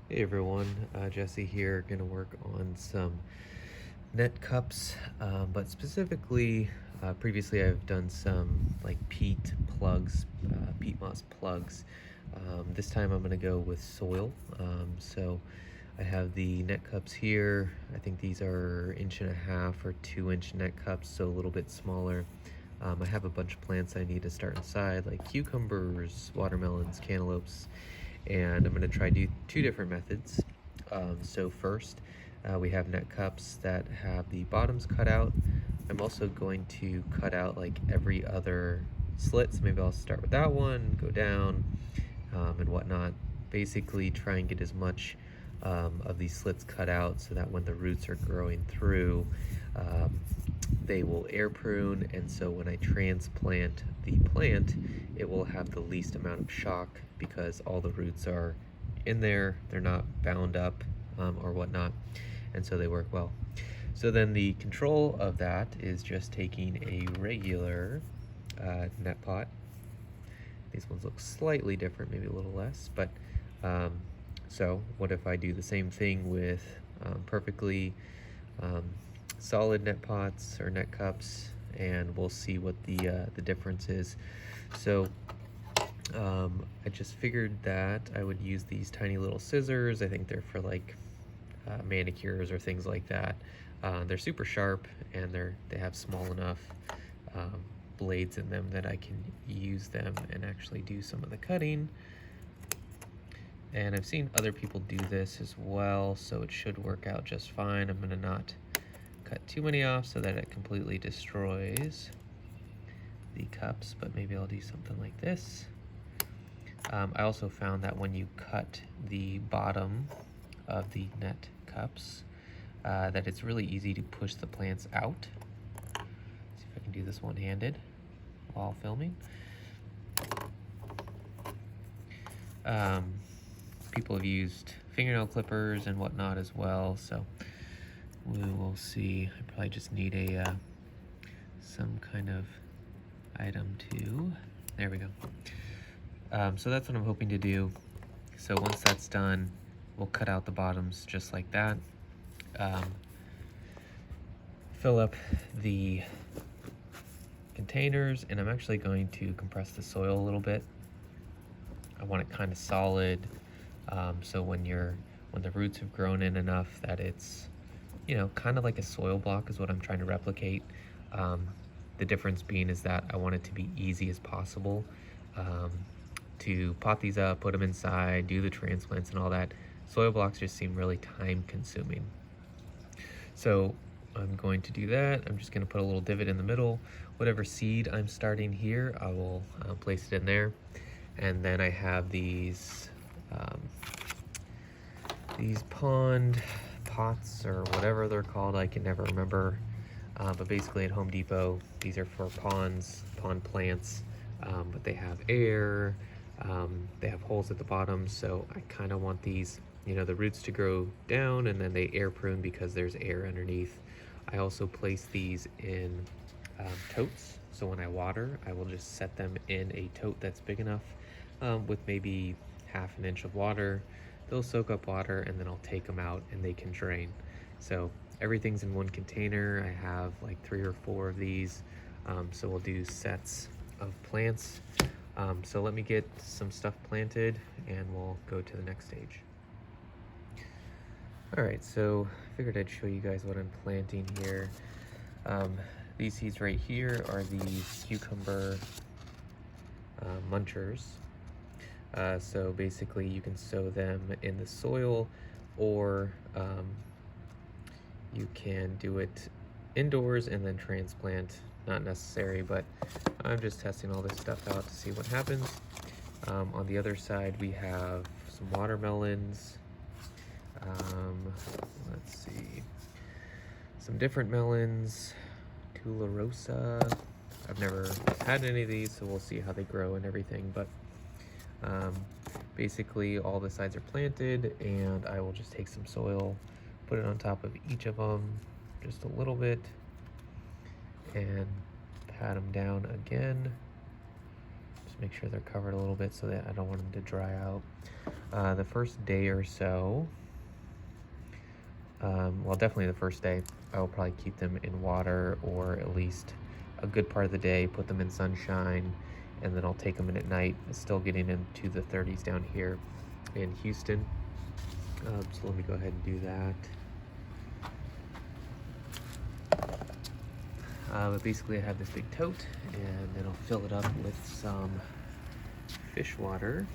Hey everyone, Jesse here, gonna work on some net cups, but specifically, previously I've done some like peat plugs, peat moss plugs. This time I'm gonna go with soil. So I have the net cups here. I think these are 1.5 or 2 inch net cups, so a little bit smaller. I have a bunch of plants I need to start inside, like cucumbers, watermelons, cantaloupes, and I'm going to try two different methods. So first, we have net cups that have the bottoms cut out. I'm also going to cut out like every other slit, so maybe I'll start with that one, go down, and whatnot. Basically try and get as much of these slits cut out so that when the roots are growing through, um, they will air prune, and so when I transplant the plant, it will have the least amount of shock because all the roots are in there, they're not bound up or whatnot, and so they work well. So then the control of that is just taking a regular net pot. These ones look slightly different, maybe a little less, but um, so what if I do the same thing with perfectly um, solid net pots or net cups, and we'll see what the difference is. So I just figured that I would use these tiny little scissors. I think they're for like manicures or things like that. They're super sharp, and they have small enough um, blades in them that I can use them and actually do some of the cutting. And I've seen other people do this as well, so it should work out just fine. I'm gonna not cut too many off so that it completely destroys the cups, but maybe I'll do something like this. I also found that when you cut the bottom of the net cups, that it's really easy to push the plants out. See if I can do this one-handed while filming. People have used fingernail clippers and whatnot as well, so we will see. I probably just need a some kind of item to, there we go. So that's what I'm hoping to do. So once that's done, we'll cut out the bottoms just like that. Fill up the containers, and I'm actually going to compress the soil a little bit. I want it kind of solid, so when the roots have grown in enough that it's, kind of like a soil block is what I'm trying to replicate. The difference being is that I want it to be easy as possible to pot these up, put them inside, do the transplants and all that. Soil blocks just seem really time consuming. So I'm going to do that. I'm just going to put a little divot in the middle. Whatever seed I'm starting here, I will place it in there. And then I have these pond pots or whatever they're called. I can never remember. But basically at Home Depot, these are for ponds, pond plants, but they have air, they have holes at the bottom, so I kind of want these, the roots to grow down, and then they air prune because there's air underneath. I also place these in totes, so when I water, I will just set them in a tote that's big enough with maybe 1/2 inch of water. They'll soak up water, and then I'll take them out and they can drain. So everything's in one container. I have like 3 or 4 of these, so we'll do sets of plants. So let me get some stuff planted and we'll go to the next stage. All right, so I figured I'd show you guys what I'm planting here. These seeds right here are the cucumber munchers. So basically you can sow them in the soil, or you can do it indoors and then transplant. Not necessary, but I'm just testing all this stuff out to see what happens. On the other side, we have some watermelons. Let's see, some different melons, Tularosa. I've never had any of these, so we'll see how they grow and everything, but basically all the sides are planted, and I will just take some soil, put it on top of each of them just a little bit, and pat them down again Just make sure they're covered a little bit so that I don't want them to dry out. The first day or so, well, definitely the first day, I will probably keep them in water, or at least a good part of the day, put them in sunshine, and then I'll take them in at night. It's still getting into the 30s down here in Houston. So let me go ahead and do that. But basically I have this big tote, and then I'll fill it up with some fish water.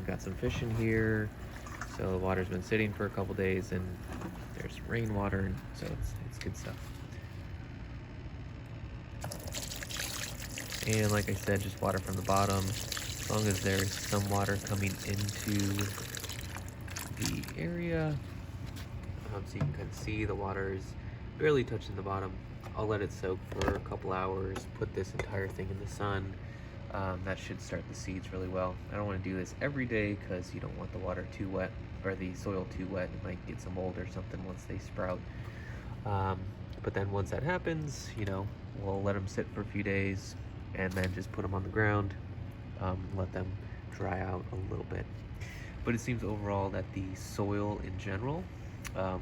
Got some fish in here, so the water's been sitting for a couple days, and there's rainwater, so it's good stuff. And like I said, just water from the bottom, as long as there's some water coming into the area. So you can kind of see the water is barely touching the bottom. I'll let it soak for a couple hours, put this entire thing in the sun. That should start the seeds really well. I don't want to do this every day because you don't want the water too wet, or the soil too wet. It might get some mold or something once they sprout. But then once that happens, we'll let them sit for a few days and then just put them on the ground, let them dry out a little bit. But it seems overall that the soil in general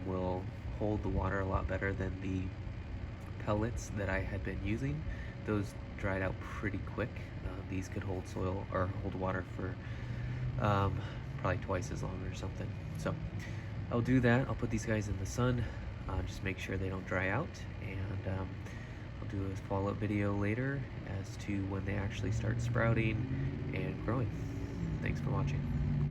will hold the water a lot better than the pellets that I had been using. Those dried out pretty quick. These could hold soil or hold water for probably twice as long or something. So I'll do that. I'll put these guys in the sun, just make sure they don't dry out, and I'll do a follow-up video later as to when they actually start sprouting and growing. Thanks for watching.